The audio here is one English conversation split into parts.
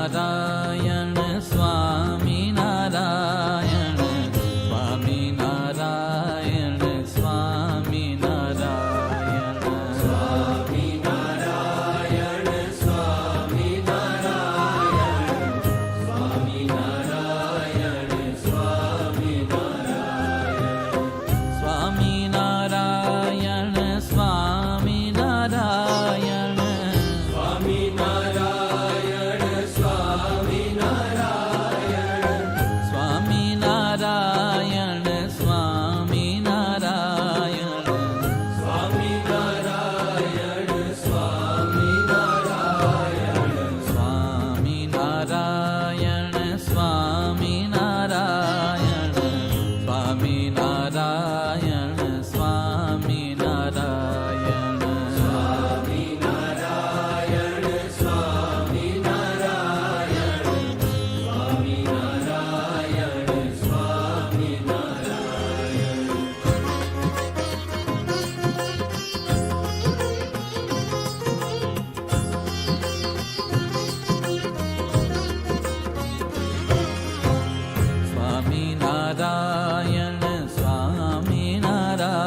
સ્વામિનારાયણ સ્વામિનારાયણ સ્વામિનારાયણ સ્વામિનારાયણ સ્વામિનારાયણ સ્વામિનારાયણ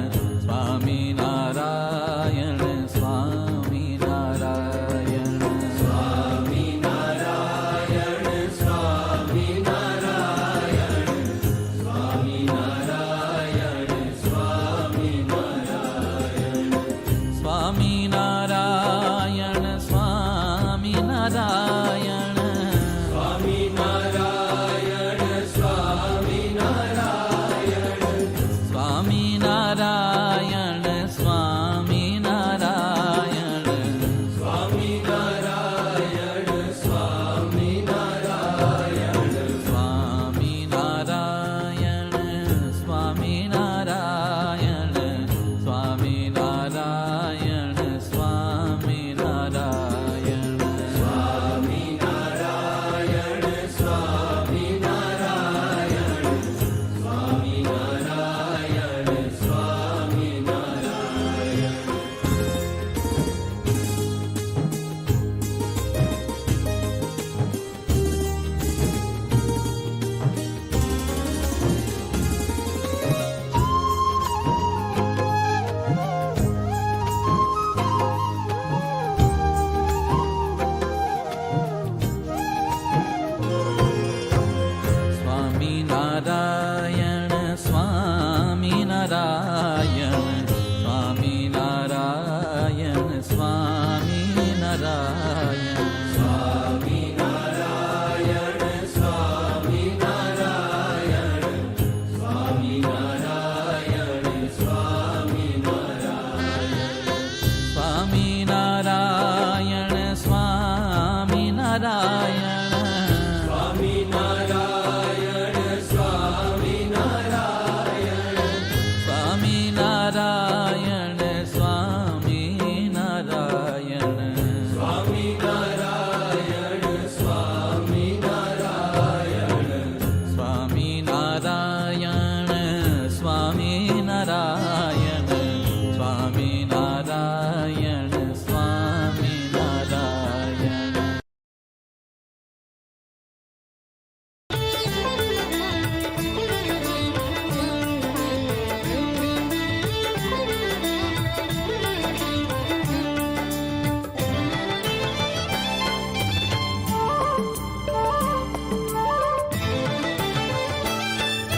સ્વામિનારાયણ સ્વામિનારાયણ સ્વામિનારાયણ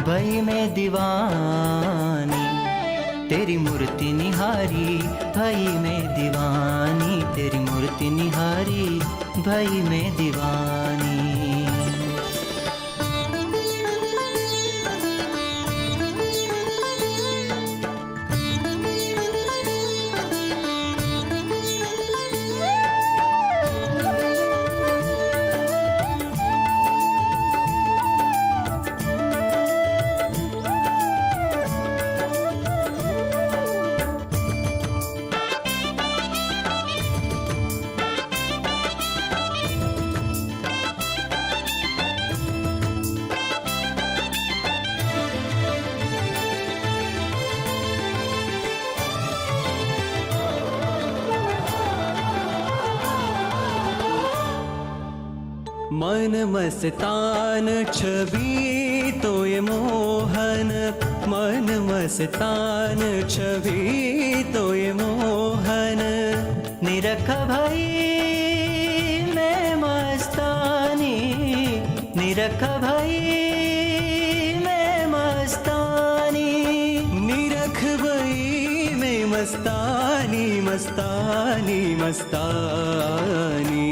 भई मैं दीवानी, तेरी मूर्ति निहारी भई मैं दीवानी, तेरी मूर्ति निहारी भई मैं दीवानी। मन मस्तान छवि तो ये मोहन, मन मस्तान छवि तो ये मोहन, निरख भाई मैं मस्तानी, निरख भाई मैं मस्तानी, निरख भाई मैं मस्तानी, मस्तानी मस्तानी,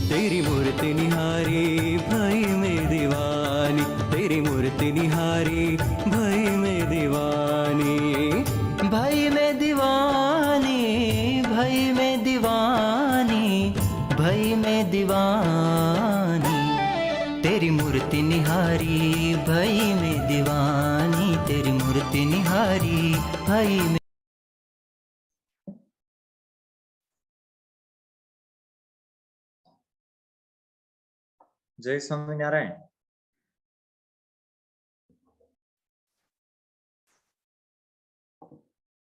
तेरी मूर्ति निहारी भाई मैं दीवानी, तेरी मूर्ति निहारी भाई मैं दीवानी, भाई मैं दीवानी, भाई मैं दीवानी, भाई मैं दीवानी, तेरी मूर्ति निहारी भाई मैं दीवानी, तेरी मूर्ति निहारी भाई मैं। जय स्वामीनारायण।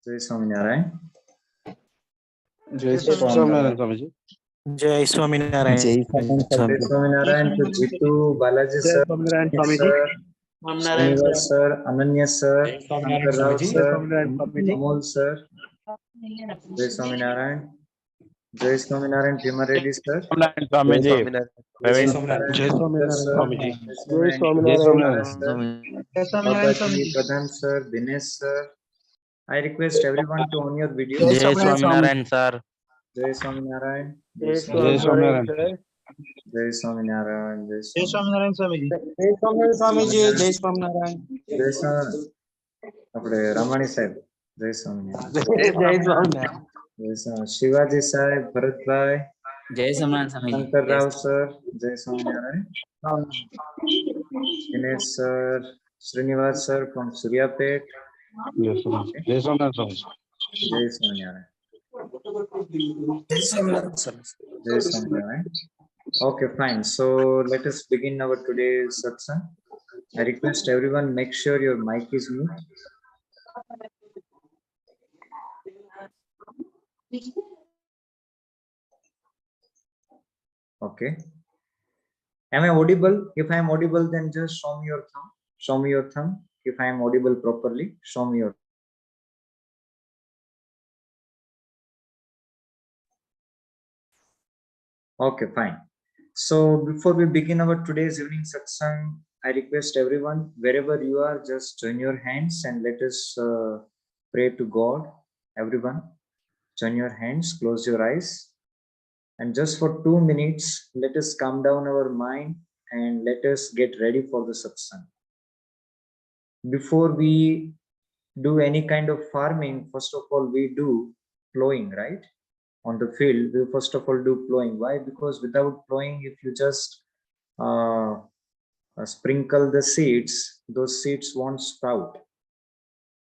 जय स्वामीनारायण। जय स्वामीनारायण स्वामी जी। जय स्वामीनारायण। जय स्वामीनारायण। तो Jeetu, Balaji sir, Srinivas sir, Ananya sir, Shankar Rao sir, Amol sir, जय स्वामीनारायण। जय स्वामीनारायण। भीमा रेड्डी सर, स्वामी जी। जय स्वामीनारायण। जय स्वामीनारायण स्वामी जी। जय Swaminarayan sir, Pradhan sir, Dinesh sir. I request everyone to on your video. जय स्वामीनारायण सर। जय स्वामीनारायण। जय स्वामीनारायण। जय स्वामीनारायण। जय स्वामीनारायण स्वामी जी। जय स्वामीनारायण स्वामी जी। जय स्वामीनारायण। जय स्वामीनारायण। अपने रामाणी साहेब, जय स्वामीनारायण। जय स्वामीनारायण। जय स्वामीनारायण। शिवाजी साहेब, भरत भाई, जय स्वामीनारायण स्वामी जी। शंकर राव सर, जय Swaminarayan. Dinesh sir, Srinivas sir from Suryapet. जय स्वामीनारायण। जय स्वामीनारायण स्वामी जी। जय स्वामीनारायण। जय Swaminarayan sir. Jai Swaminarayan. Okay, fine. So let us begin our today's satsang. I request everyone make sure your mic is mute. Okay. Am I audible? If I am audible, then just show me your thumb. Show me your thumb. If I am audible properly, show me your. Okay, fine. So before we begin our today's evening satsang, I request everyone, wherever you are, just join your hands and let us pray to God. Everyone, join your hands, close your eyes, and just for 2 minutes, let us calm down our mind and let us get ready for the satsang. Before we do any kind of farming, first of all, we do plowing, right? On the field, we first of all do plowing. Why? Because without plowing, if you just sprinkle the seeds, those seeds won't sprout.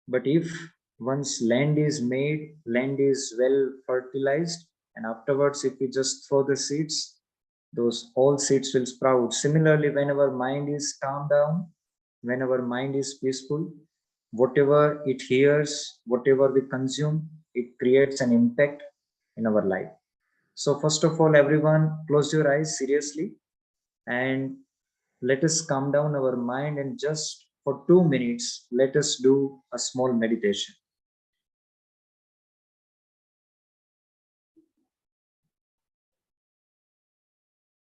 But if once land is made, land is well fertilized, and afterwards if we just throw the seeds, those all seeds will sprout. Similarly, when our mind is calmed down, when our mind is peaceful, whatever it hears, whatever we consume, it creates an impact in our life. So first of all, everyone, close your eyes seriously and let us calm down our mind, and just for 2 minutes, let us do a small meditation.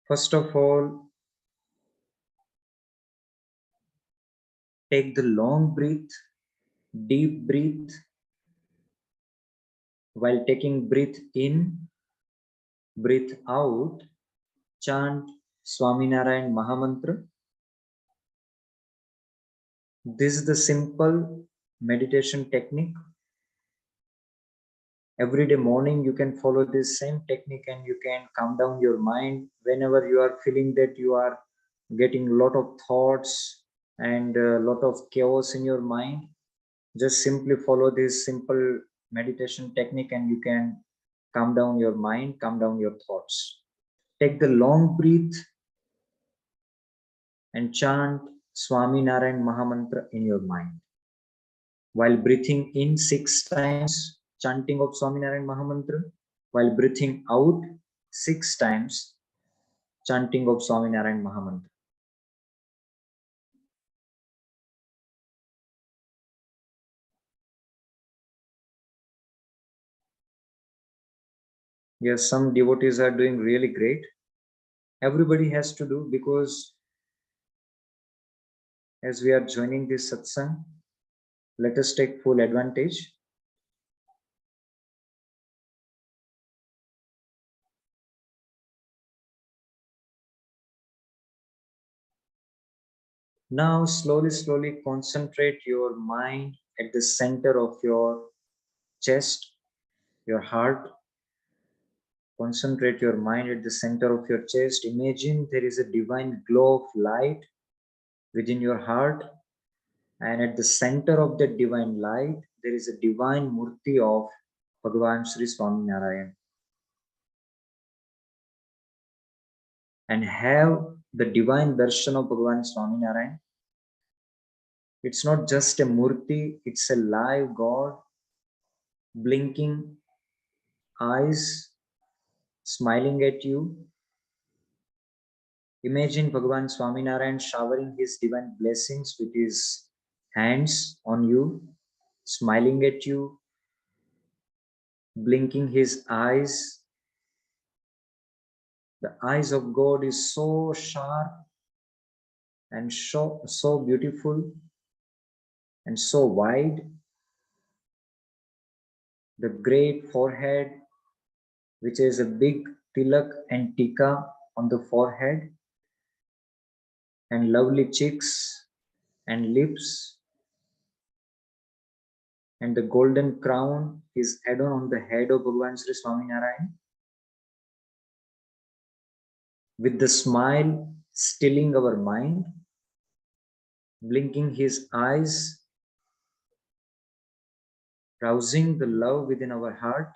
First of all, take the long breath, deep breath. While taking breath in, breath out, chant Swaminarayan Mahamantra. This is the simple meditation technique. Every day morning you can follow this same technique and you can calm down your mind whenever you are feeling that you are getting a lot of thoughts and a lot of chaos in your mind. Just simply follow this simple meditation technique and you can calm down your mind, calm down your thoughts. Take the long breath and chant Swaminarayan Mahamantra in your mind. While breathing in 6 times, chanting of Swaminarayan Mahamantra. While breathing out 6 times, chanting of Swaminarayan Mahamantra. Yes, some devotees are doing really great. Everybody has to do, because as we are joining this satsang, let us take full advantage. Now slowly concentrate your mind at the center of your chest, your heart. Concentrate your mind at the center of your chest. Imagine there is a divine glow of light within your heart, and at the center of that divine light, there is a divine murti of Bhagavan Sri Swaminarayan. And have the divine darshan of Bhagavan Swaminarayan. It's not just a murti, it's a live God, blinking eyes, smiling at you. Imagine Bhagavan Swaminarayan showering his divine blessings with his hands on you, smiling at you, blinking his eyes. The eyes of God is so sharp and so beautiful and so wide. The great forehead, which is a big tilak and tika on the forehead, and lovely cheeks and lips, and the golden crown is adorned on the head of Bhagavan Sri Swaminarayan, with the smile stilling our mind, blinking his eyes, rousing the love within our heart.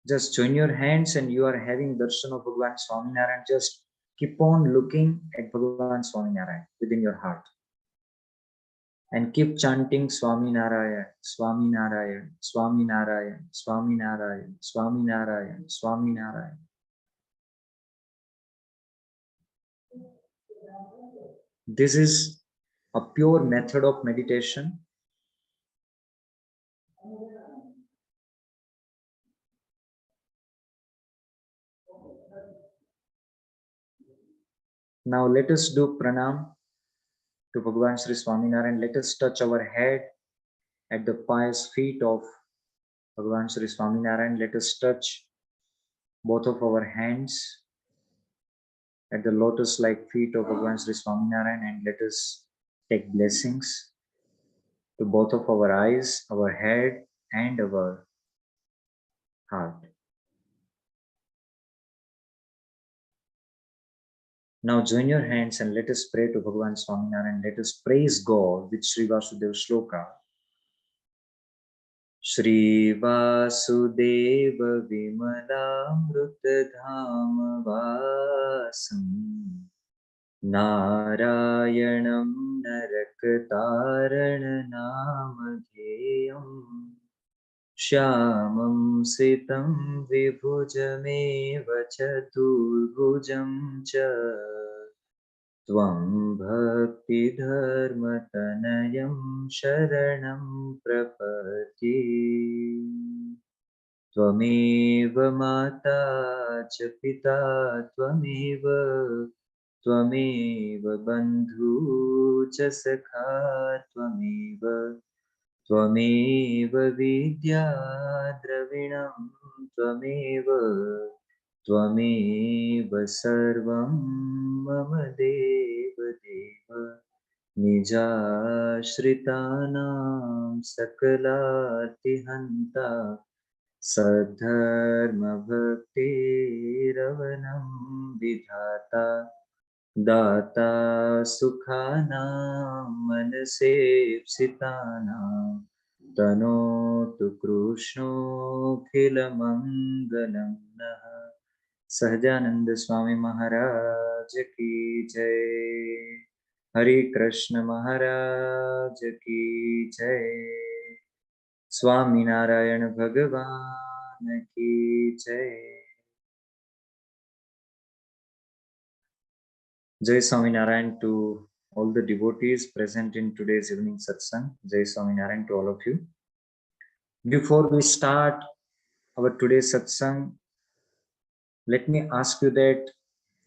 Just join your hands and you are having darshan of Bhagavan Swaminarayan. Just keep on looking at Bhagavan Swaminarayan within your heart. And keep chanting Swaminarayan, Swaminarayan, Swaminarayan, Swaminarayan, Swaminarayan, Swaminarayan. This is a pure method of meditation. Now let us do pranam to Bhagavan Sri Swaminarayan. Let us touch our head at the pious feet of Bhagavan Sri Swaminarayan. Let us touch both of our hands at the lotus-like feet of Bhagavan Sri Swaminarayan, and let us take blessings to both of our eyes, our head, and our heart. Now join your hands and let us pray to Bhagavan Swaminarayan. Let us praise God with Sri Vasudeva Shloka. Shri Vasudeva Vimalamrita Dhama Vasam Narayanam Naraktarana Namadheyam Shyamam Sitam Vibhujameva Chaturbhujam Cha Tvam Bhakti Dharmatanayam Sharanam Prapati Tvameva Mata Cha Pita Tvameva Bandhu Cha Sakha Tvameva Vidya Dravinam Tvameva Sarvam Mama Deva Deva Nijashritanam Sakalatihanta Sadharma Bhakti Ravanam Vidhata Data Sukhanam Manasepsitanam Tanotu Krishno Khilamangalam Naha Sahajananda Swami Maharaj Ki Jai. Hare Krishna Maharaj Ki Jai. Swaminarayan Bhagavan ki Jai. Jai Swaminarayan to all the devotees present in today's evening satsang. Jai Swaminarayan to all of you. Before we start our today's satsang, let me ask you that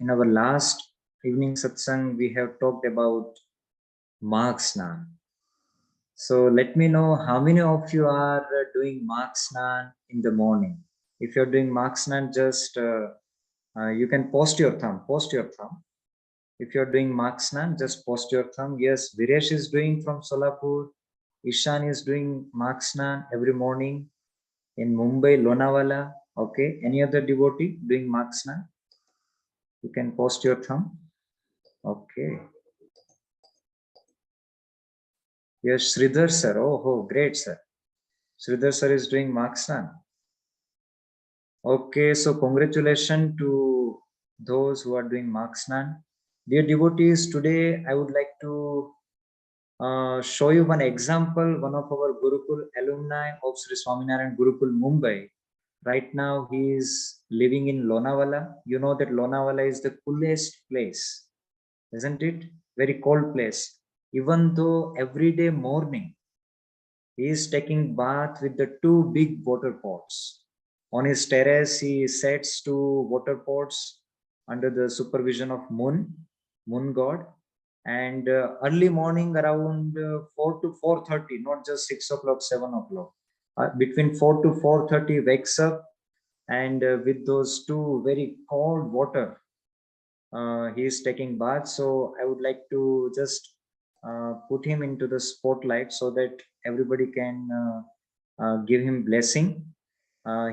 in our last evening satsang, we have talked about Magh Snan. So let me know how many of you are doing Magh Snan in the morning. If you're doing Magh Snan, just you can post your thumb. Post your thumb. If you're doing Magh Snan, just post your thumb. Yes, Viresh is doing from Solapur. Ishan is doing Magh Snan every morning in Mumbai, Lonavala. Okay. Any other devotee doing Magh Snan? You can post your thumb. Okay. Yes, Sridhar sir. Oh, great sir. Sridhar sir is doing Magh Snan. Okay, so congratulations to those who are doing Magh Snan. Dear devotees, today I would like to show you one example. One of our Gurukul alumni of Sri Swaminarayan Gurukul, Mumbai. Right now he is living in Lonavala. You know that Lonavala is the coolest place, isn't it? Very cold place. Even though every day morning he is taking bath with the two big water pots. On his terrace, he sets two water pots under the supervision of moon god. And early morning around 4 to 4:30, not just 6 o'clock, 7 o'clock. Between 4 to 4:30 wakes up, and with those two very cold water, he is taking bath. So I would like to just put him into the spotlight so that everybody can give him blessing.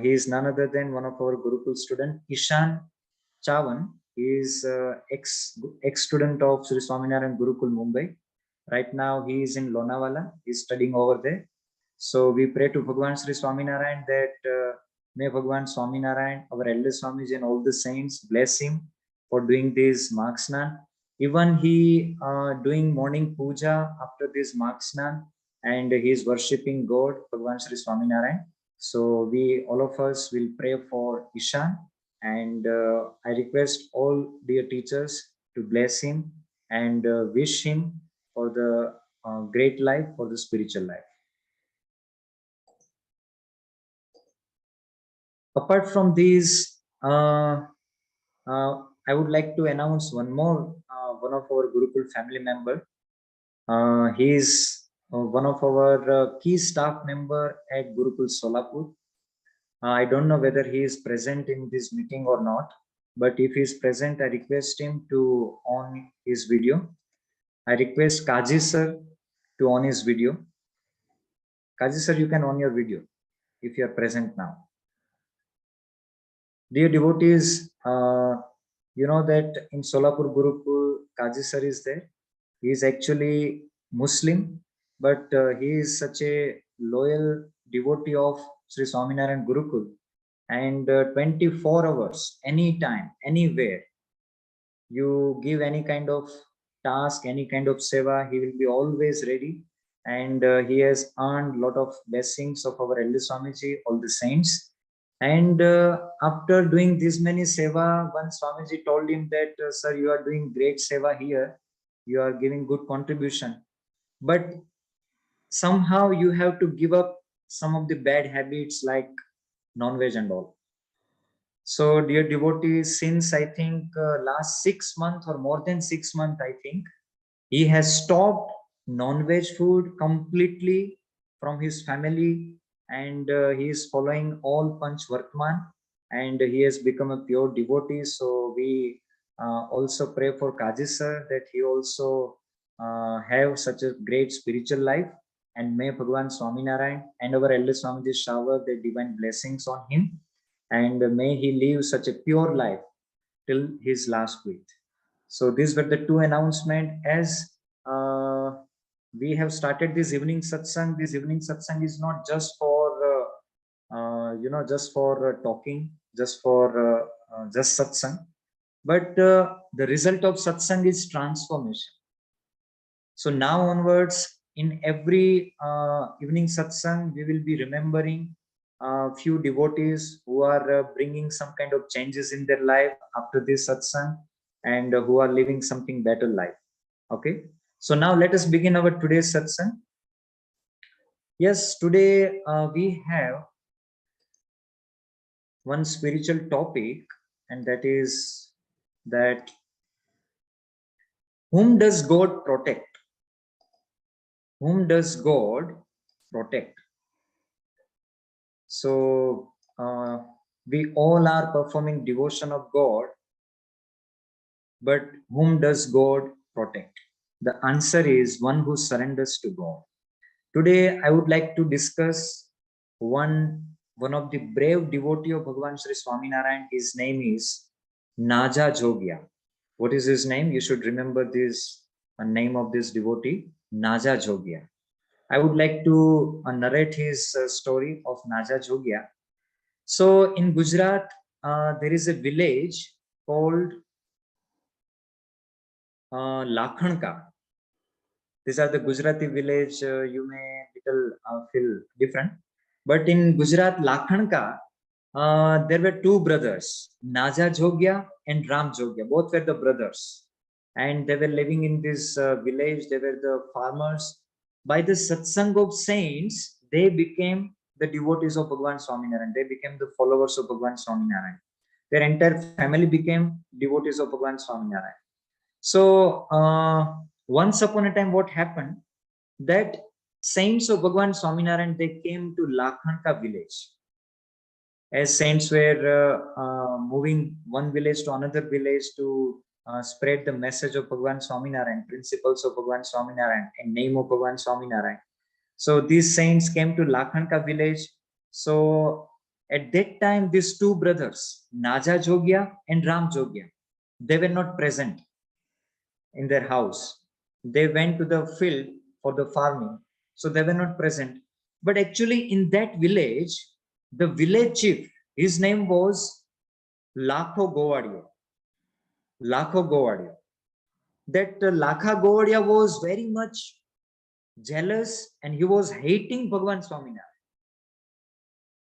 He is none other than one of our Gurukul student, Ishan Chavan. He is ex student of Sri Swaminarayan Gurukul, Mumbai. Right now he is in Lonavala. He is studying over there. So we pray to Bhagwan Sri Swaminarayan that may Bhagwan Swaminarayan, our elder Swamiji and all the saints bless him for doing this Magh Snan. Even he doing morning puja after this Magh Snan, and he is worshipping God, Bhagwan Sri Swaminarayan. So we, all of us, will pray for Ishan, and I request all dear teachers to bless him and wish him for the great life, for the spiritual life. Apart from these, I would like to announce one more, one of our Gurukul family member. He is one of our key staff member at Gurukul Solapur. I don't know whether he is present in this meeting or not, but if he is present, I request him to on his video. I request Kaji sir to on his video. Kaji sir, you can on your video if you are present now. Dear devotees, you know that in Solapur Gurukul, Kaji sir is there. He is actually Muslim, but he is such a loyal devotee of Sri Swaminarayan Gurukul. And 24 hours, anytime, anywhere, you give any kind of task, any kind of seva, he will be always ready. And he has earned a lot of blessings of our elder Swamiji, all the saints. And after doing this many seva, one Swamiji told him that, sir, you are doing great seva here. You are giving good contribution. But somehow you have to give up some of the bad habits like non-veg and all. So dear devotees, since I think last 6 months or more than 6 months, I think, he has stopped non-veg food completely from his family, and he is following all Panch Vartman, and he has become a pure devotee. So we also pray for Kaji sir that he also have such a great spiritual life, and may Bhagwan Swaminarayan and our elder Swamiji shower their divine blessings on him, and may he live such a pure life till his last breath. So these were the two announcements. As we have started this evening satsang, this evening satsang is not just for just for talking, just for just satsang, but the result of satsang is transformation. So now onwards, in every evening satsang, we will be remembering a few devotees who are bringing some kind of changes in their life after this satsang, and who are living something better life. Okay, so now let us begin our today's satsang. Yes, today we have one spiritual topic, and that is that whom does God protect? Whom does God protect? So we all are performing devotion of God, but whom does God protect? The answer is one who surrenders to God. Today I would like to discuss one of the brave devotee of Bhagavan Sri Swaminarayan. His name is Naja Jogya. What is his name? You should remember this name of this devotee, Naja Jogya. I would like to narrate his story of Naja Jogya. So in Gujarat, there is a village called Lakhanka. These are the Gujarati village. You may little feel different, but in Gujarat, Lakhanka, there were two brothers, Naja Jogya and Ram Jogya. Both were the brothers, and they were living in this village. They were the farmers. By the satsang of saints, they became the devotees of Bhagavan Swaminarayan. They became the followers of Bhagavan Swaminarayan. Their entire family became devotees of Bhagavan Swaminarayan. So once upon a time, what happened? That saints of Bhagavan Swaminarayan, they came to Lakhanka village. As saints were moving one village to another village to spread the message of Bhagavan Swaminarayan, principles of Bhagavan Swaminarayan, and name of Bhagavan Swaminarayan. So these saints came to Lakhanka village. So at that time, these two brothers, Naja Jogya and Ram Jogya, they were not present in their house. They went to the field for the farming, so they were not present. But actually in that village, the village chief, his name was Lakho Gowadia. Lakho Gowadia. That Lakha Gowadia was very much jealous, and he was hating Bhagavan Swaminarayan,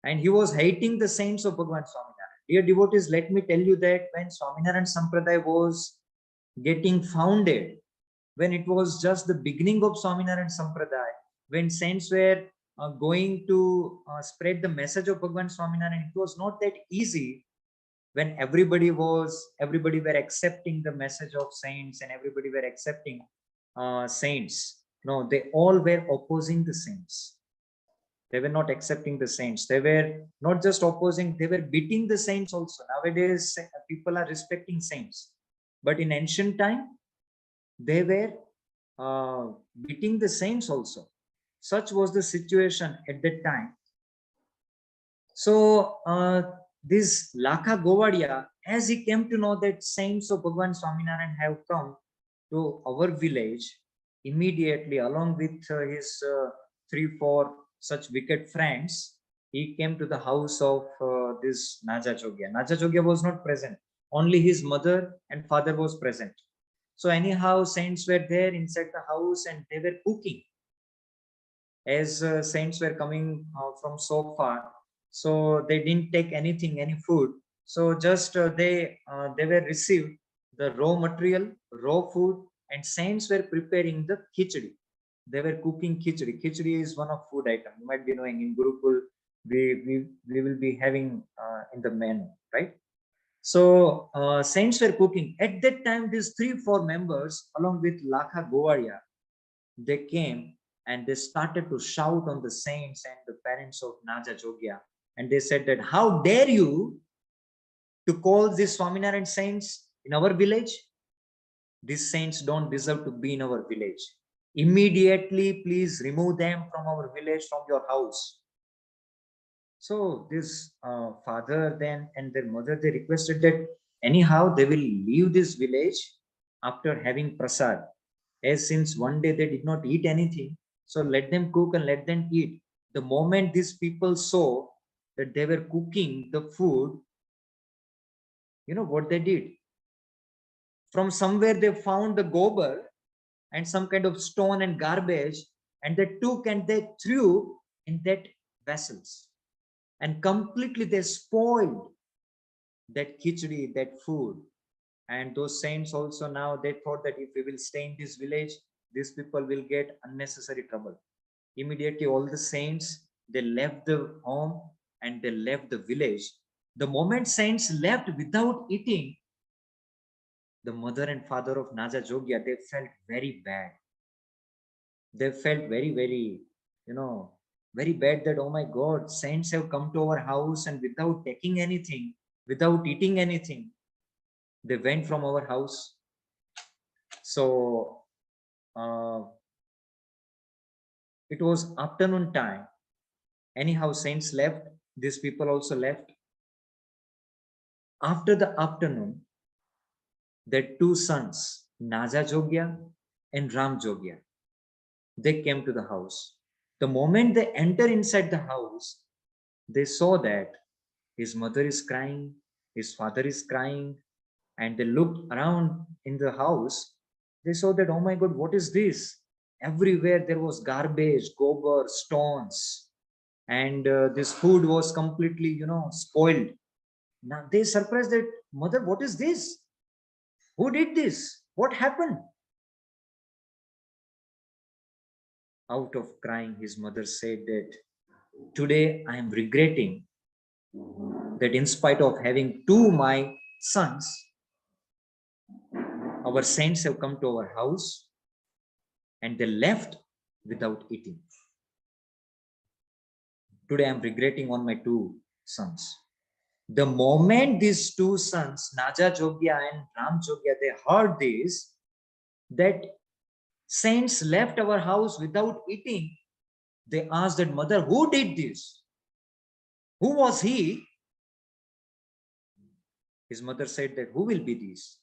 and he was hating the saints of Bhagavan Swaminarayan. Dear devotees, let me tell you that when Swaminarayan Sampradaya was getting founded, when it was just the beginning of Swaminarayan Sampradaya, when saints were going to spread the message of Bhagavan Swaminarayan, it was not that easy. When everybody were accepting the message of saints, and everybody were accepting saints. No, they all were opposing the saints. They were not accepting the saints. They were not just opposing, they were beating the saints also. Nowadays, people are respecting saints. But in ancient time, they were beating the saints also. Such was the situation at that time. So this Lakha Gowadia, as he came to know that saints of Bhagavan Swaminarayan have come to our village, immediately along with his 3-4 such wicked friends, he came to the house of this Naja Jogya. Naja Jogya was not present. Only his mother and father was present. So anyhow, saints were there inside the house, and they were cooking. As saints were coming from so far, so they didn't take anything, any food. So just they were received the raw material, raw food, and saints were preparing the khichdi. They were cooking khichdi. Khichdi is one of food item. You might be knowing in Gurukul, we will be having in the menu, right? So saints were cooking. At that time, these 3-4 members, along with Lakha Gowadia, they came and they started to shout on the saints and the parents of Naja Jogya. And they said that, how dare you to call these Swaminarayan saints in our village? These saints don't deserve to be in our village. Immediately, please remove them from our village, from your house. So this father then and their mother, they requested that anyhow they will leave this village after having prasad. As since one day they did not eat anything, so let them cook and let them eat. The moment these people saw that they were cooking the food, you know what they did? From somewhere they found the gobar and some kind of stone and garbage, and they took and they threw in that vessels, and completely they spoiled that khichdi, that food. And those saints also, now they thought that if we will stay in this village, these people will get unnecessary trouble. Immediately all the saints, they left the home and they left the village. The moment saints left without eating, the mother and father of Naja Jogya, they felt very bad. They felt very, very, very bad that, oh my God, saints have come to our house and without taking anything, without eating anything, they went from our house. So it was afternoon time. Anyhow, saints left. These people also left. After the afternoon, their two sons, Naja Jogya and Ram Jogya, they came to the house. The moment they enter inside the house, they saw that his mother is crying, his father is crying, and they looked around in the house. They saw that, oh my God, what is this? Everywhere there was garbage, gobar, stones, and this food was completely, spoiled. Now they surprised that, mother, what is this? Who did this? What happened? Out of crying, his mother said that, today I am regretting that in spite of having two my sons, our saints have come to our house and they left without eating. Today I am regretting on my two sons. The moment these two sons, Naja Jogya and Ram Jogya, they heard this, that saints left our house without eating, they asked that, mother, who did this? Who was he? His mother said that, who will be this?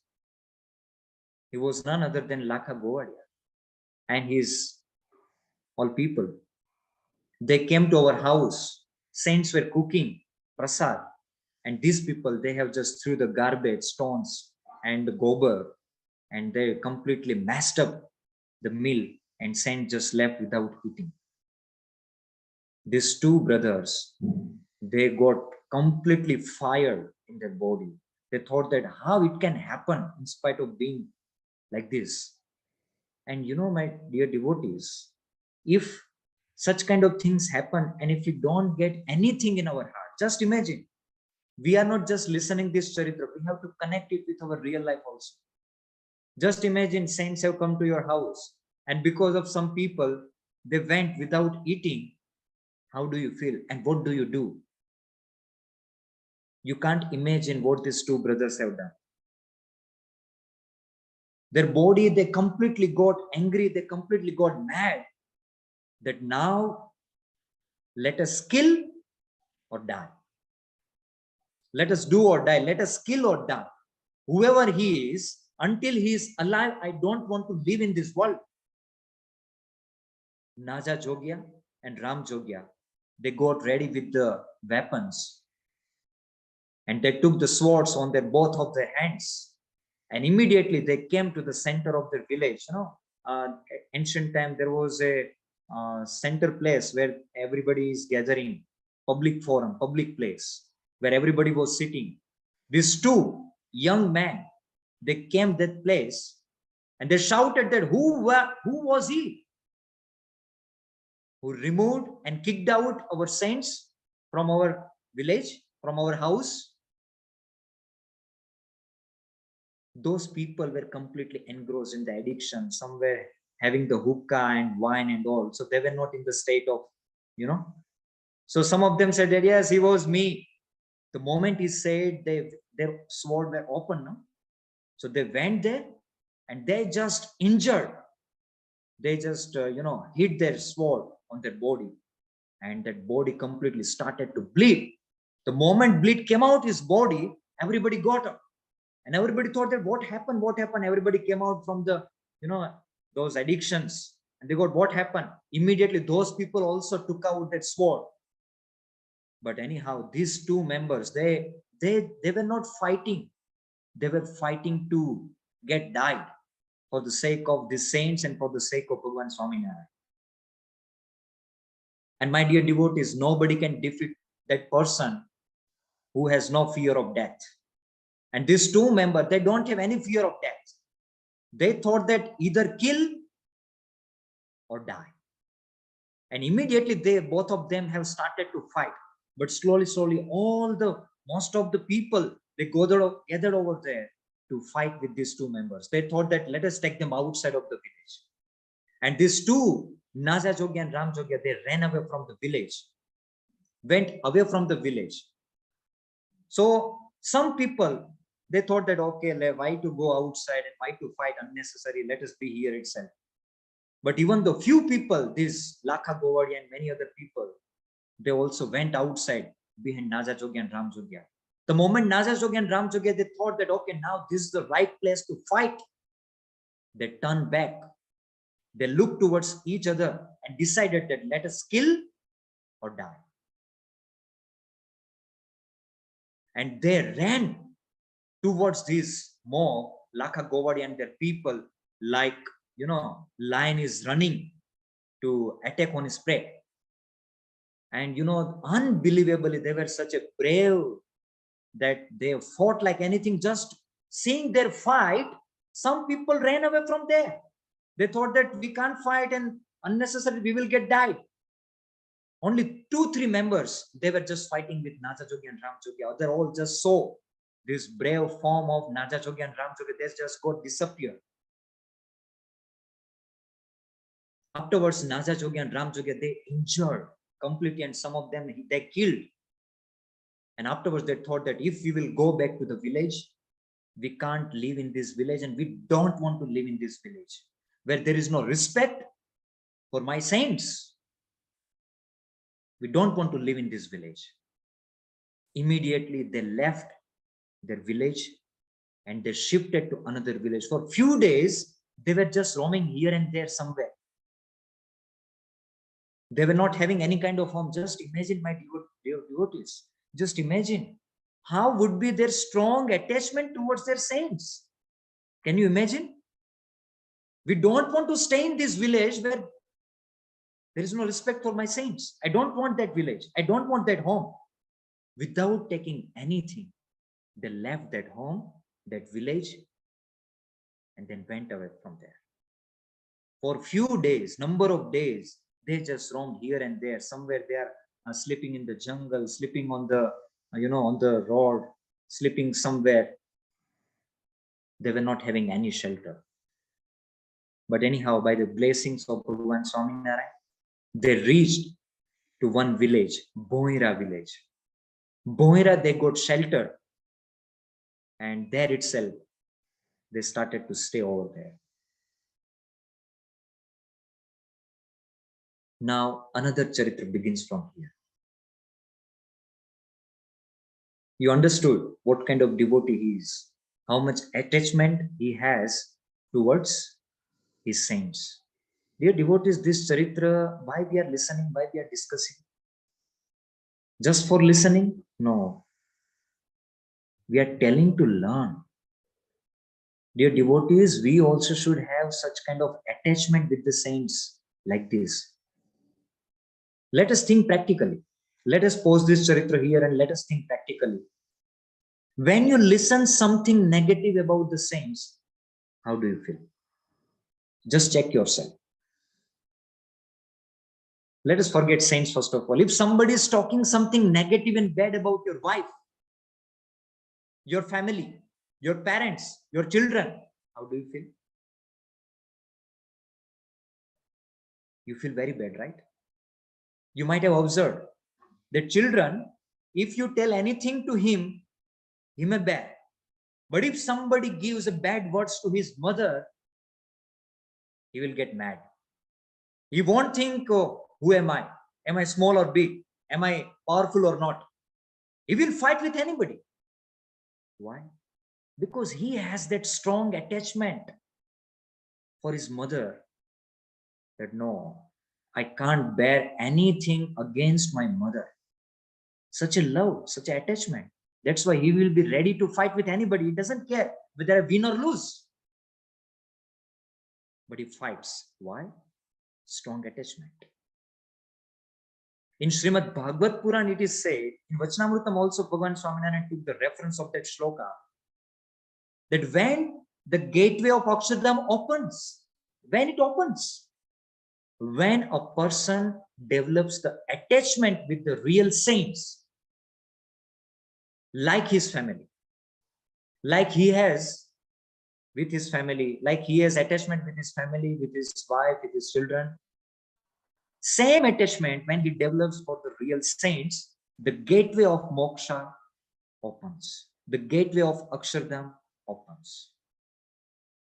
He was none other than Lakha Govadia and his all people. They came to our house. Saints were cooking prasad, and these people, they have just threw the garbage, stones, and the gobar, and they completely messed up the meal, and saint just left without eating. These two brothers, they got completely fired in their body. They thought that how it can happen in spite of being like this. And my dear devotees, if such kind of things happen and if we don't get anything in our heart, just imagine, we are not just listening this charitra, we have to connect it with our real life also. Just imagine, saints have come to your house and because of some people, they went without eating. How do you feel and what do you do? You can't imagine what these two brothers have done. Their body, they completely got angry, they completely got mad that now let us kill or die. Let us do or die. Let us kill or die. Whoever he is, until he is alive, I don't want to live in this world. Naja Jogya and Ram Jogya, they got ready with the weapons and they took the swords on their both of their hands, and immediately they came to the center of their village. Ancient time there was a center place where everybody is gathering, public forum, public place where everybody was sitting. These two young men, they came that place and they shouted that who was he who removed and kicked out our saints from our village, from our house? Those people were completely engrossed in the addiction. Some were having the hookah and wine and all. So they were not in the state of, So some of them said that, yes, he was me. The moment he said, their sword were open. No? So they went there and they just injured. They just, hit their sword on their body. And that body completely started to bleed. The moment bleed came out his body, everybody got up. And everybody thought that what happened? What happened? Everybody came out from the, those addictions. And they got, what happened? Immediately those people also took out that sword. But anyhow, these two members, they were not fighting. They were fighting to get died for the sake of the saints and for the sake of Bhagavan Swaminarayan. And my dear devotees, nobody can defeat that person who has no fear of death. And these two members, they don't have any fear of death. They thought that either kill or die. And immediately both of them have started to fight. But slowly, most of the people, they gathered over there to fight with these two members. They thought that let us take them outside of the village. And these two, Naja Jogi and Ram Jogi, they ran away from the village, went away from the village. So some people, they thought that, okay, why to go outside and why to fight unnecessary? Let us be here itself. But even the few people, these Lakha Govadi and many other people, they also went outside behind Naja Jogi and Ram Jogi. The moment Naja Jogi and Ram Jogi, they thought that, okay, now this is the right place to fight. They turned back. They looked towards each other and decided that let us kill or die. And they ran towards this mob, Lakha Govadi and their people, like, lion is running to attack on his prey. And, unbelievably, they were such a brave that they fought like anything. Just seeing their fight, some people ran away from there. They thought that we can't fight and unnecessarily we will get died. Only 2-3 members, they were just fighting with Naja Jogi and Ram Jogi. They all just saw this brave form of Naja Jogi and Ram Jogi. They just got disappeared. Afterwards, Naja Jogi and Ram Jogi, they injured completely, and some of them they killed. And afterwards, they thought that if we will go back to the village, we can't live in this village, and we don't want to live in this village where there is no respect for my saints. We don't want to live in this village. Immediately, they left their village and they shifted to another village. For a few days, they were just roaming here and there somewhere. They were not having any kind of home. Just imagine, my devotees, just imagine how would be their strong attachment towards their saints. Can you imagine? We don't want to stay in this village where there is no respect for my saints. I don't want that village. I don't want that home. Without taking anything, they left that home, that village, and then went away from there. For few days, number of days, they just roamed here and there. Somewhere they are sleeping in the jungle, sleeping on the, on the road, sleeping somewhere. They were not having any shelter. But anyhow, by the blessings of Bhagavan Swaminarayan, they reached to one village, Bohira village. Bohira, they got shelter. And there itself, they started to stay over there. Now, another charitra begins from here. You understood what kind of devotee he is, how much attachment he has towards his saints. Dear devotees, this charitra, why we are listening, why we are discussing? Just for listening? No. We are telling to learn. Dear devotees, we also should have such kind of attachment with the saints like this. Let us think practically. Let us pause this charitra here and let us think practically. When you listen something negative about the saints, how do you feel? Just check yourself. Let us forget saints first of all. If somebody is talking something negative and bad about your wife, your family, your parents, your children, how do you feel? You feel very bad, right? You might have observed that children, if you tell anything to him, he may bear. But if somebody gives a bad words to his mother, he will get mad. He won't think, oh, who am I? Am I small or big? Am I powerful or not? He will fight with anybody. Why? Because he has that strong attachment for his mother that no, I can't bear anything against my mother. Such a love, such an attachment. That's why he will be ready to fight with anybody. He doesn't care whether I win or lose. But he fights. Why? Strong attachment. In Srimad Bhagavad Puran, it is said, in Vachanamrutam also, Bhagavan Swaminarayan took the reference of that shloka, that when the gateway of Akshardham opens, when it opens, when a person develops the attachment with the real saints, like his family, like he has with his family, like he has attachment with his family, with his wife, with his children, same attachment when he develops for the real saints, the gateway of moksha opens. The gateway of Akshardham opens.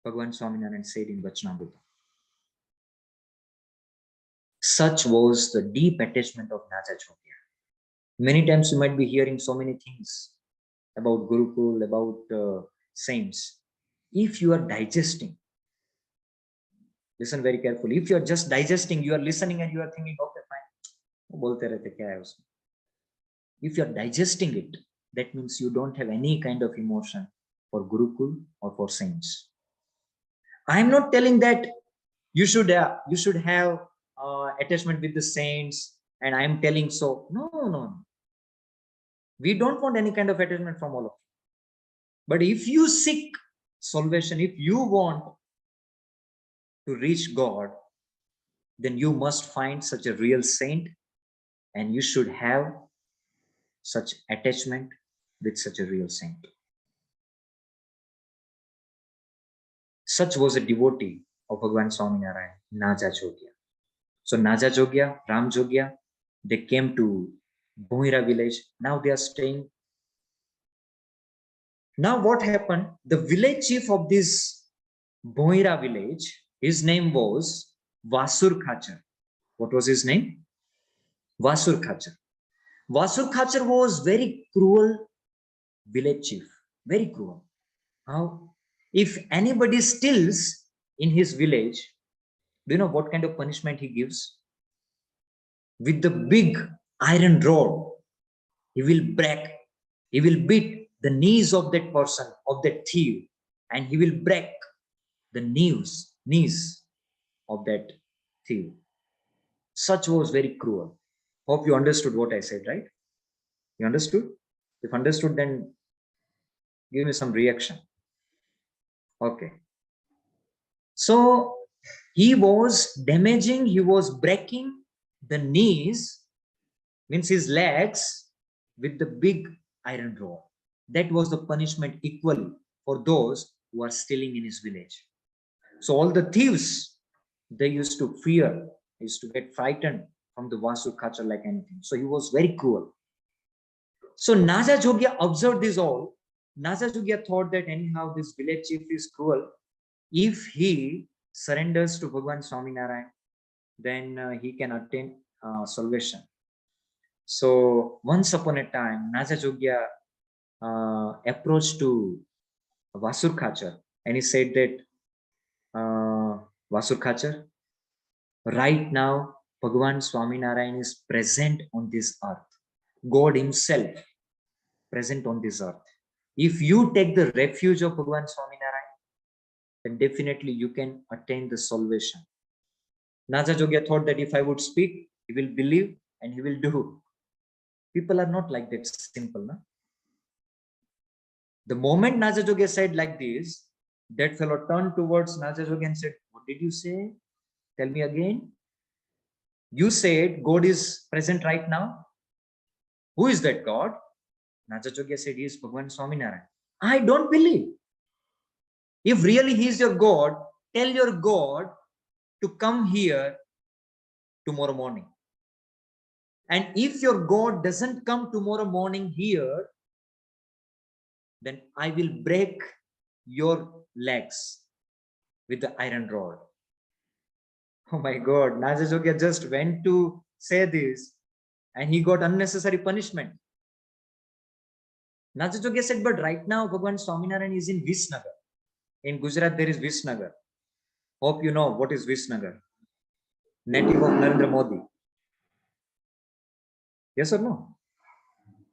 Bhagavan Swaminarayan said in Vachanamrita. Such was the deep attachment of Najachotia. Many times you might be hearing so many things about Gurukul, about saints. If you are digesting, listen very carefully. If you are just digesting, you are listening and you are thinking, okay, fine. If you are digesting it, that means you don't have any kind of emotion for Gurukul or for saints. I am not telling that you should have attachment with the saints, and I am telling so. No. We don't want any kind of attachment from all of you. But if you seek salvation, if you want to reach God, then you must find such a real saint, and you should have such attachment with such a real saint. Such was a devotee of Bhagavan Swaminarayan, Najachotia. So Najachotia, Ramjogia, they came to Bhuira village. Now they are staying. Now what happened? The village chief of this Bhuira village, his name was Vasur Khachar. What was his name? Vasur Khachar. Vasur Khachar was very cruel village chief. Very cruel. How? If anybody steals in his village, do you know what kind of punishment he gives? With the big iron rod, he will break, he will beat the knees of that person, of that thief, and he will break the knees of that thief. Such was very cruel. Hope you understood what I said, right? You understood? If understood, then give me some reaction. Okay. So he was damaging, he was breaking the knees, means his legs, with the big iron rod. That was the punishment equally for those who are stealing in his village. So all the thieves, they used to fear, used to get frightened from the Vasur Khachar like anything. So he was very cruel. So Najachotia observed this all. Najachotia thought that anyhow this village chief is cruel. If he surrenders to Bhagavan Swaminarayan, then he can attain salvation. So once upon a time, Najachotia approached to Vasur Khachar and he said that, Vasur Khachar, right now Bhagavan Swaminarayan is present on this earth. God himself present on this earth. If you take the refuge of Bhagavan Swaminarayan, then definitely you can attain the salvation. Najachotia thought that if I would speak, he will believe and he will do. People are not like that simple. No? The moment Najachotia said like this, that fellow turned towards Najachotia and said, what did you say? Tell me again. You said God is present right now. Who is that God? Najachotia said, he is Bhagavan Swaminarayan. I don't believe. If really he is your God, tell your God to come here tomorrow morning. And if your God doesn't come tomorrow morning here, then I will break your legs with the iron rod. Oh my God, Najachotia just went to say this and he got unnecessary punishment. Najachotia said, but right now Bhagavan Swaminarayan is in Visnagar. In Gujarat, there is Visnagar. Hope you know what is Visnagar. Native of Narendra Modi. Yes or no?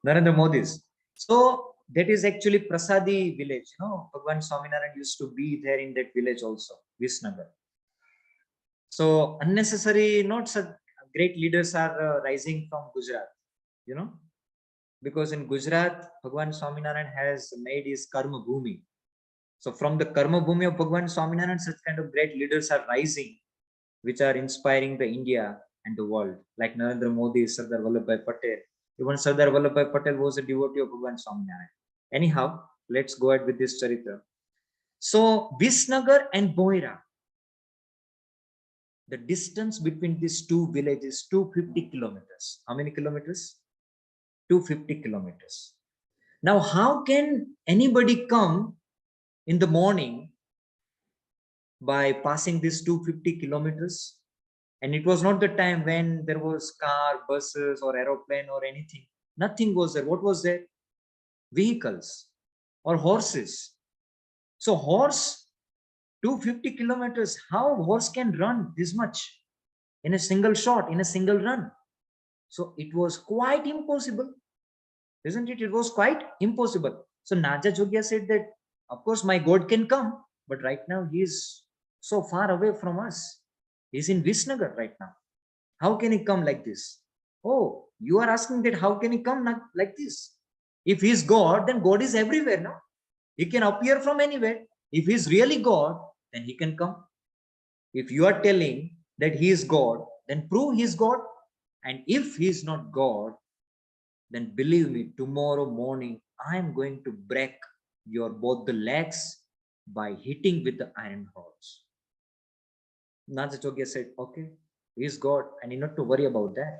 Narendra Modi's. So that is actually Prasadi village. You know, Bhagavan Swaminarayan used to be there in that village also, Visnagar. So unnecessary, not such great leaders are rising from Gujarat, you know, because in Gujarat, Bhagwan Swaminarayan has made his karma bhumi. So from the karma bhumi of Bhagwan Swaminarayan, such kind of great leaders are rising, which are inspiring the India and the world, like Narendra Modi, Sardar Vallabhbhai Patel. Even Sardar Vallabhbhai Patel was a devotee of Bhagwan Swaminarayan. Anyhow, let's go ahead with this charitra. So Visnagar and Boira, the distance between these two villages, 250 kilometers. How many kilometers? 250 kilometers. Now, how can anybody come in the morning by passing these 250 kilometers? And it was not the time when there was car, buses or aeroplane or anything. Nothing was there. What was there? Vehicles or horses. So horse, 250 kilometers, how horse can run this much in a single shot, in a single run? So it was quite impossible, isn't it? It was quite impossible. So Naja Jogya said that, of course, my God can come, but right now he is so far away from us. He's in Visnagar right now. How can he come like this? Oh, you are asking that how can he come like this? If he is God, then God is everywhere now. He can appear from anywhere. If he is really God, then he can come. If you are telling that he is God, then prove he is God. And if he is not God, then believe me, tomorrow morning, I am going to break your both the legs by hitting with the iron rods. Naja Jogya said, okay, he is God, and you not to worry about that.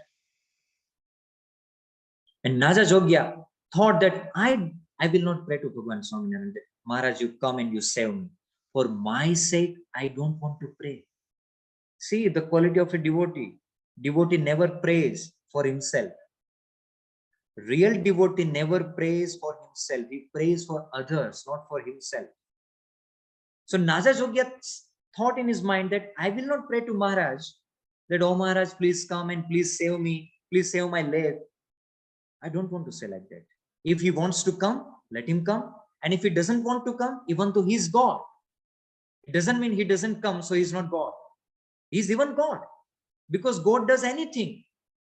And Naja Jogya thought that I will not pray to Bhagwan Swaminarayan. Maharaj, you come and you save me. For my sake, I don't want to pray. See the quality of a devotee. Devotee never prays for himself. Real devotee never prays for himself. He prays for others, not for himself. So Naja Jogya thought in his mind that I will not pray to Maharaj, that, oh Maharaj, please come and please save me, please save my leg. I don't want to say like that. If he wants to come, let him come. And if he doesn't want to come, even though he's God, it doesn't mean he doesn't come, so he's not God. He's even God, because God does anything.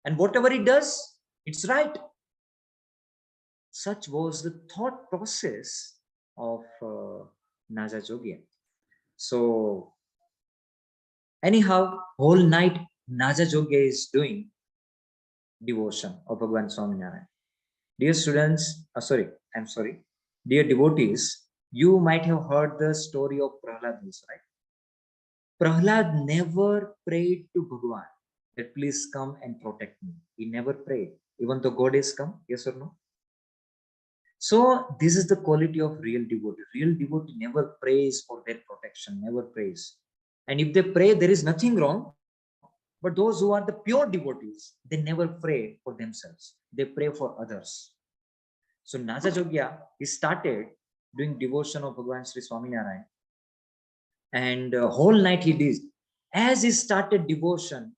And whatever he does, it's right. Such was the thought process of Naja Jogya. So anyhow, whole night Naja Jogya is doing devotion of Bhagwan Swaminarayan. Dear students, dear devotees, you might have heard the story of Prahlad, right? Prahlad never prayed to Bhagwan that please come and protect me. He never prayed, even though God has come, yes or no? So this is the quality of real devotee. Real devotee never prays for their protection, never prays. And if they pray, there is nothing wrong. But those who are the pure devotees, they never pray for themselves. They pray for others. So Naja Jogya, he started doing devotion of Bhagwan Sri Swaminarayan. And whole night he did. As he started devotion,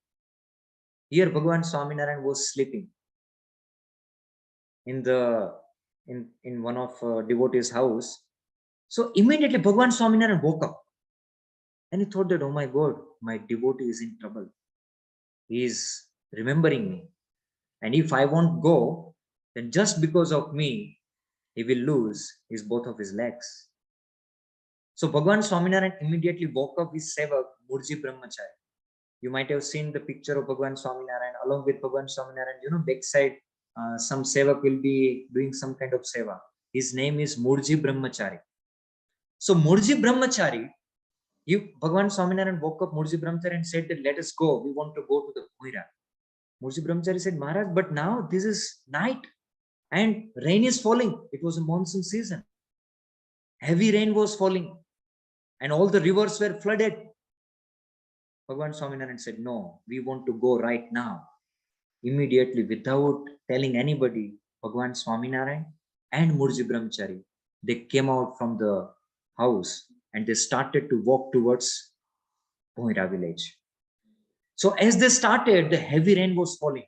here Bhagwan Swaminarayan was sleeping in one of devotees' house. So immediately Bhagwan Swaminarayan woke up. And he thought that, oh my God, my devotee is in trouble. He is remembering me. And if I won't go, then just because of me, he will lose both of his legs. So Bhagwan Swaminarayan immediately woke up his sevak, Murji Brahmachari. You might have seen the picture of Bhagwan Swaminarayan along with Bhagwan Swaminarayan. You know, backside, some sevak will be doing some kind of seva. His name is Murji Brahmachari. So Murji Brahmachari, Bhagwan Swaminarayan woke up Murji Brahmachari and said that let us go. We want to go to the Bhuira. Murji Brahmachari said, Maharaj, but now this is night and rain is falling. It was a monsoon season. Heavy rain was falling and all the rivers were flooded. Bhagwan Swaminarayan said, no, we want to go right now. Immediately, without telling anybody, Bhagwan Swaminarayan and Murji Brahmachari, they came out from the house and they started to walk towards Bhuira village. So as they started, the heavy rain was falling.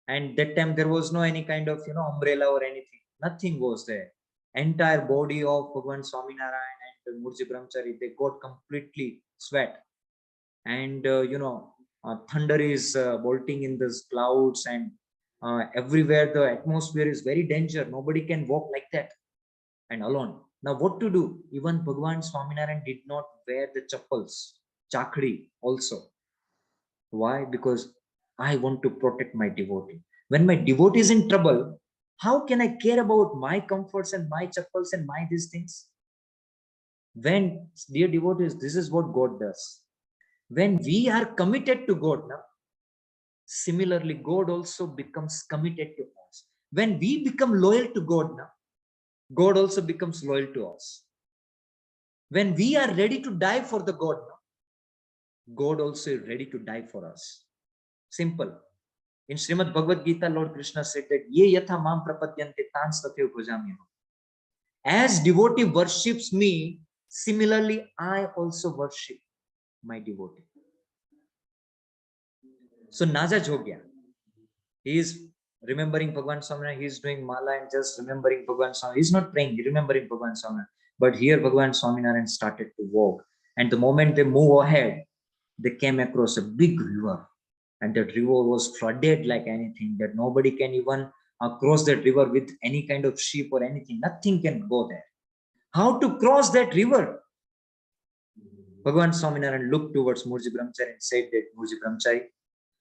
And that time there was no any kind of, umbrella or anything. Nothing was there. Entire body of Bhagwan Swaminarayan and Murji Brahmachari, they got completely sweat. And, thunder is bolting in the clouds, and everywhere the atmosphere is very danger. Nobody can walk like that and alone. Now what to do? Even Bhagwan Swaminarayan did not wear the chappals, chakri also. Why? Because I want to protect my devotee. When my devotee is in trouble, how can I care about my comforts and my chappals and my these things? When, dear devotees, this is what God does. When we are committed to God now, similarly, God also becomes committed to us. When we become loyal to God now, God also becomes loyal to us. When we are ready to die for the God now, God also is ready to die for us. Simple. In Srimad Bhagavad Gita, Lord Krishna said that ye yatha mam prapadyante tans tathav bhajamyaham. As devotee worships me, similarly I also worship my devotee. So Naja Jogya, he is remembering Bhagwan Swaminarayan, he is doing mala and just remembering Bhagwan Swaminarayan. He is not praying, he is remembering Bhagwan Swaminarayan. But here Bhagwan Swaminarayan started to walk. And the moment they move ahead, they came across a big river. And that river was flooded like anything, that nobody can even cross that river with any kind of ship or anything. Nothing can go there. How to cross that river? Bhagwan Swaminarayan looked towards Murji Brahmachari and said that, Murji Brahmachari,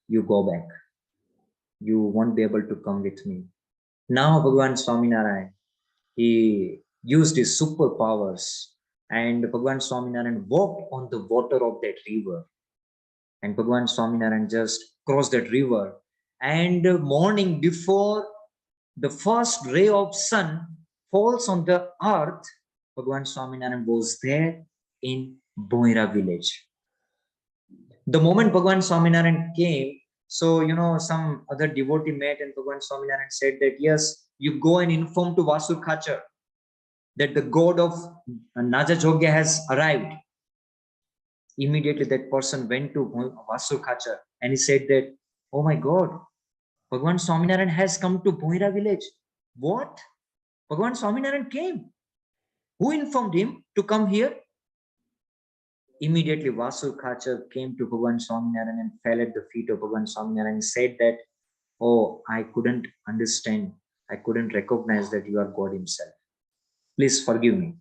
you go back. You won't be able to come with me. Now Bhagwan Swaminarayan, he used his superpowers, and Bhagwan Swaminarayan walked on the water of that river. And Bhagwan Swaminarayan just crossed that river. And morning before the first ray of sun falls on the earth, Bhagwan Swaminarayan was there in Boira village. The moment Bhagwan Swaminarayan came, so, some other devotee met and Bhagwan Swaminarayan said that, yes, you go and inform to Vasur Khachar that the god of Naja Jogya has arrived. Immediately that person went to Vasur Khachar and he said that, oh my God, Bhagwan Swaminarayan has come to Boira village. What? Bhagwan Swaminarayan came. Who informed him to come here? Immediately Vasur Khachar came to Bhagwan Swaminarayan and fell at the feet of Bhagwan Swaminarayan and said that, oh, I couldn't understand. I couldn't recognize that you are God himself. Please forgive me.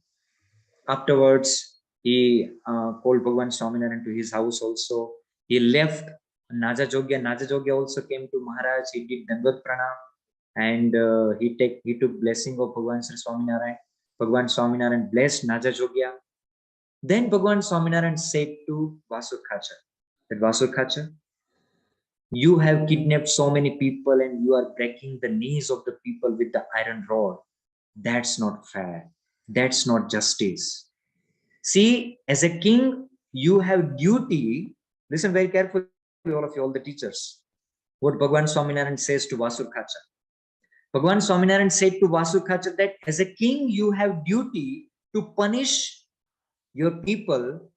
Afterwards, he called Bhagwan Swaminarayan to his house also. He left Naja Jogya. Naja Jogya also came to Maharaj. He did Dandavat Pranam and he took blessing of Bhagwan Sri Swaminarayan. Bhagwan Swaminarayan blessed Naja Jogya. Then Bhagwan Swaminarayan said to Vasur Khachar that, Vasur Khachar, you have kidnapped so many people and you are breaking the knees of the people with the iron rod. That's not fair. That's not justice. See, as a king, you have duty. Listen very carefully, all of you, all the teachers. What Bhagwan Swaminarayan says to Vasur Khachar. Bhagwan Swaminarayan said to Vasur Khachar that as a king, you have duty to punish your people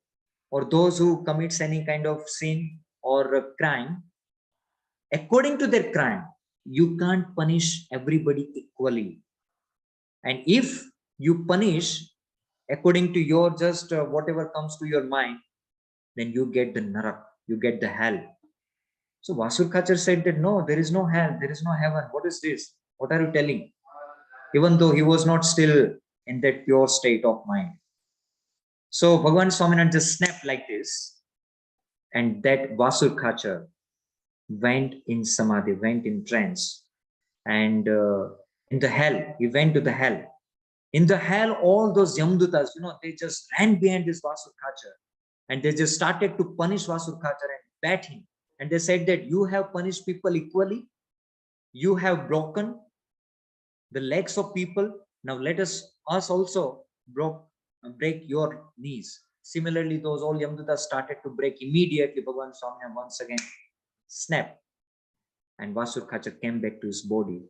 or those who commits any kind of sin or crime according to their crime. You can't punish everybody equally. And if you punish according to your just whatever comes to your mind, then you get the narak, you get the hell. So Vasur Khachar said that, no, there is no hell, there is no heaven. What is this? What are you telling? Even though he was not still in that pure state of mind. So Bhagwan Swaminarayan just snapped like this, and that Vasur Khachar went in samadhi, went in trance, and in the hell, he went to the hell. In the hell, all those Yamdutas, they just ran behind this Vasur Khachar, and they just started to punish Vasur Khachar and bat him. And they said that you have punished people equally, you have broken the legs of people. Now let us also break your knees. Similarly, those all Yamdutas started to break immediately. Bhagwan Swaminarayan once again snapped, and Vasur Khachar came back to his body.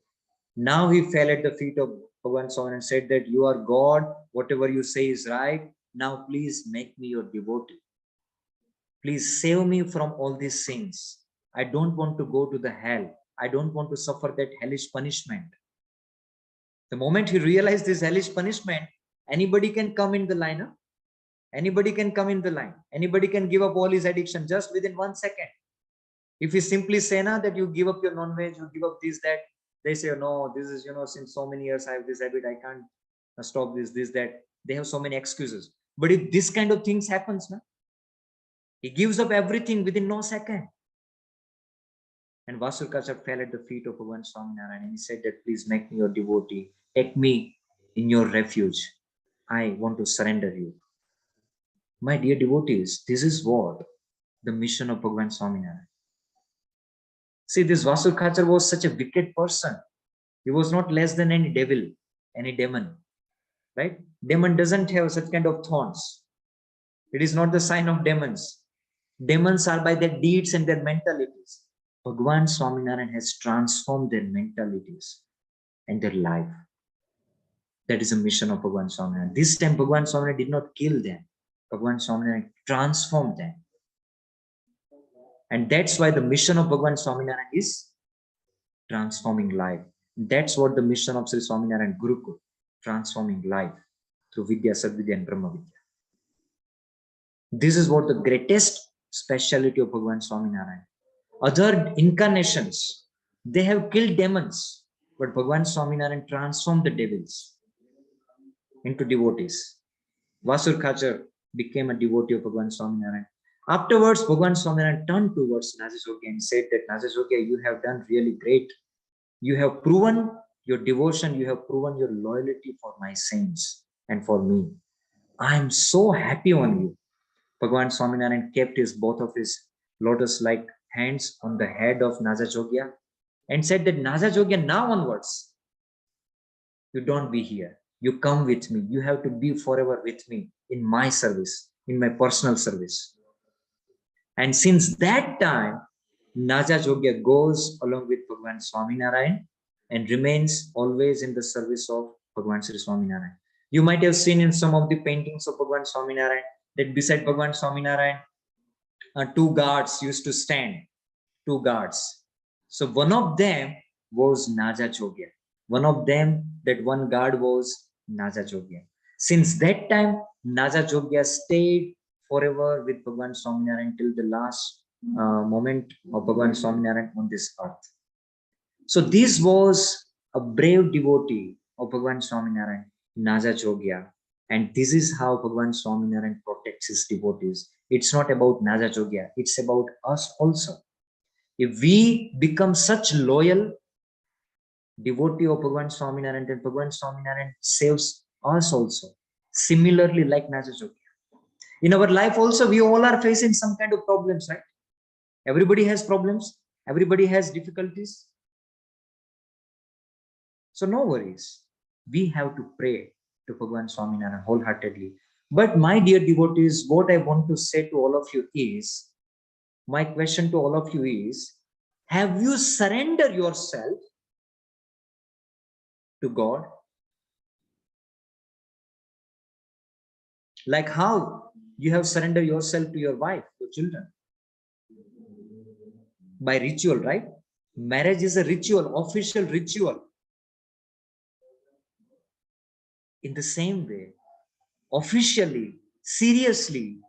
Now he fell at the feet of Bhagwan Swaminarayan and said that, you are God, whatever you say is right. Now please make me your devotee. Please save me from all these sins. I don't want to go to the hell. I don't want to suffer that hellish punishment. The moment he realized this hellish punishment, anybody can come in the line. Huh? Anybody can come in the line. Anybody can give up all his addiction just within 1 second. If you simply say na that you give up your non-veg, you give up this, that, they say, no, this is, since so many years I have this habit, I can't stop this, that. They have so many excuses. But if this kind of things happens, na, he gives up everything within no second. And Vasurkachar fell at the feet of Bhagavan Swaminarayan and he said that, please make me your devotee. Take me in your refuge. I want to surrender you. My dear devotees, this is what the mission of Bhagavan Swaminarayan. See, this Vasurkachar was such a wicked person. He was not less than any devil, any demon. Right? Demon doesn't have such kind of thorns. It is not the sign of demons. Demons are by their deeds and their mentalities. Bhagavan Swaminarayan has transformed their mentalities and their life. That is a mission of Bhagavan Swaminarayan. This time Bhagavan Swaminarayan did not kill them. Bhagavan Swaminarayan transformed them. And that's why the mission of Bhagavan Swaminarayan is transforming life. That's what the mission of Sri Swaminarayan Gurukul, transforming life through Vidya, Sadvidya and Brahma Vidya. This is what the greatest speciality of Bhagavan Swaminarayan. Other incarnations, they have killed demons, but Bhagavan Swaminarayan transformed the devils into devotees. Vasurkachar became a devotee of Bhagavan Swaminarayan. Afterwards, Bhagavan Swaminarayan turned towards Najajogia and said that, Najajogia, you have done really great. You have proven your devotion, you have proven your loyalty for my saints and for me. I am so happy on you. Bhagavan Swaminarayan kept both of his lotus-like hands on the head of Najajogia and said that, Najajogia, now onwards, you don't be here. You come with me. You have to be forever with me in my service, in my personal service. And since that time, Najajogia goes along with Bhagavan Swaminarayan and remains always in the service of Bhagavan Sri Swaminarayan. You might have seen in some of the paintings of Bhagavan Swaminarayan that beside Bhagavan Swaminarayan, two guards used to stand, two guards. So one of them was Najajogia. One of them, that one guard was Najajogia. Since that time, Najajogia stayed forever with Bhagavan Swaminarayan till the last moment of Bhagavan Swaminarayan on this earth. So this was a brave devotee of Bhagavan Swaminarayan, Najajogia. And this is how Bhagavan Swaminarayan protects his devotees. It's not about Najajogia, it's about us also. If we become such loyal devotee of Bhagavan Swaminarayan, then Bhagavan Swaminarayan saves us also. Similarly, like Najajogia. In our life also, we all are facing some kind of problems, right? Everybody has problems. Everybody has difficulties. So no worries. We have to pray to Bhagavan Swaminarayan wholeheartedly. But my dear devotees, what I want to say to all of you is, my question to all of you is, have you surrendered yourself to God? Like how you have surrendered yourself to your wife, your children? By ritual, right? Marriage is a ritual, official ritual. In the same way, officially, seriously,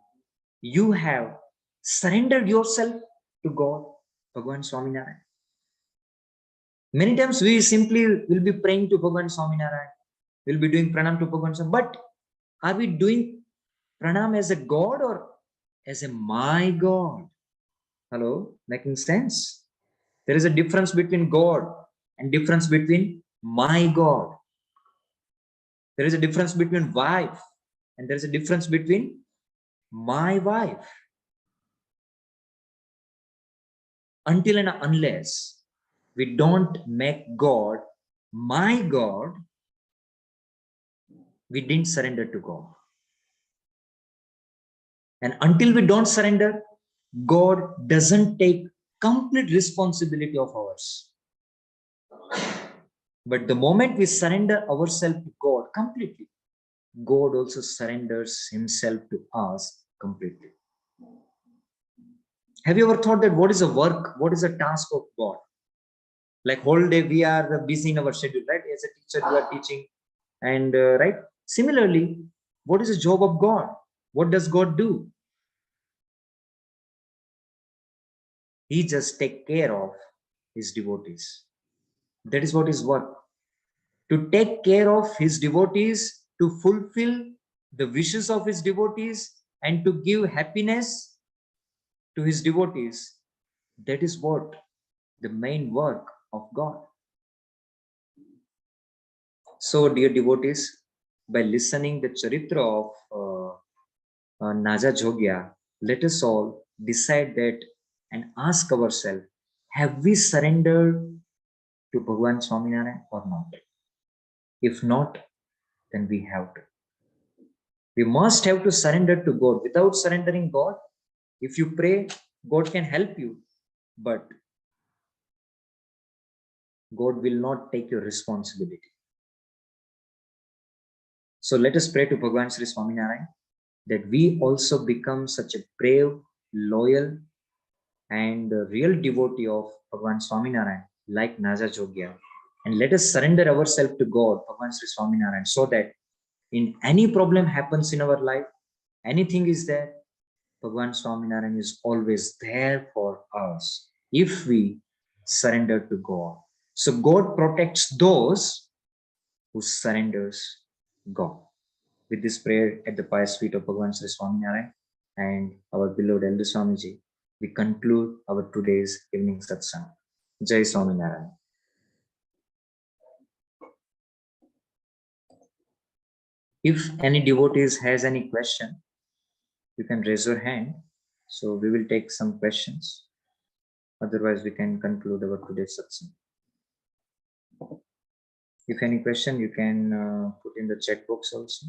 you have surrendered yourself to God, Bhagavan Swaminarayan. Many times we simply will be praying to Bhagavan Swaminarayan, we'll be doing pranam to Bhagavan Swaminarayan, but are we doing pranam as a God or as a my God? Hello, making sense? There is a difference between God and difference between my God. There is a difference between wife and there is a difference between my wife. Until and unless we don't make God my God, we didn't surrender to God. And until we don't surrender, God doesn't take complete responsibility of ours. But the moment we surrender ourselves to God completely, God also surrenders himself to us completely. Have you ever thought that what is a work, what is a task of God? Like whole day we are busy in our schedule, right? As a teacher, you are teaching, and right? Similarly, what is the job of God? What does God do? He just take care of his devotees. That is what his work. To take care of his devotees, to fulfill the wishes of his devotees, and to give happiness to his devotees. That is what the main work of God. So, dear devotees, by listening the charitra of Naja Jogya, let us all decide that and ask ourselves, have we surrendered to Bhagavan Swaminarayan or not? If not, then we have to. We must have to surrender to God. Without surrendering God, if you pray, God can help you, but God will not take your responsibility. So let us pray to Bhagavan Sri Swaminarayan that we also become such a brave, loyal, and real devotee of Bhagavan Swaminarayan like Naja Jogya. And let us surrender ourselves to God, Bhagavan Sri Swaminarayan, so that in any problem happens in our life, anything is there, Bhagavan Swaminarayan is always there for us if we surrender to God. So God protects those who surrenders God. With this prayer at the pious feet of Bhagavan Sri Swaminarayan and our beloved Elder Swamiji, we conclude our today's evening satsang. Jai Swaminarayan. If any devotees has any question, you can raise your hand. So we will take some questions. Otherwise, we can conclude our today's satsang. If any question, you can put in the chat box also.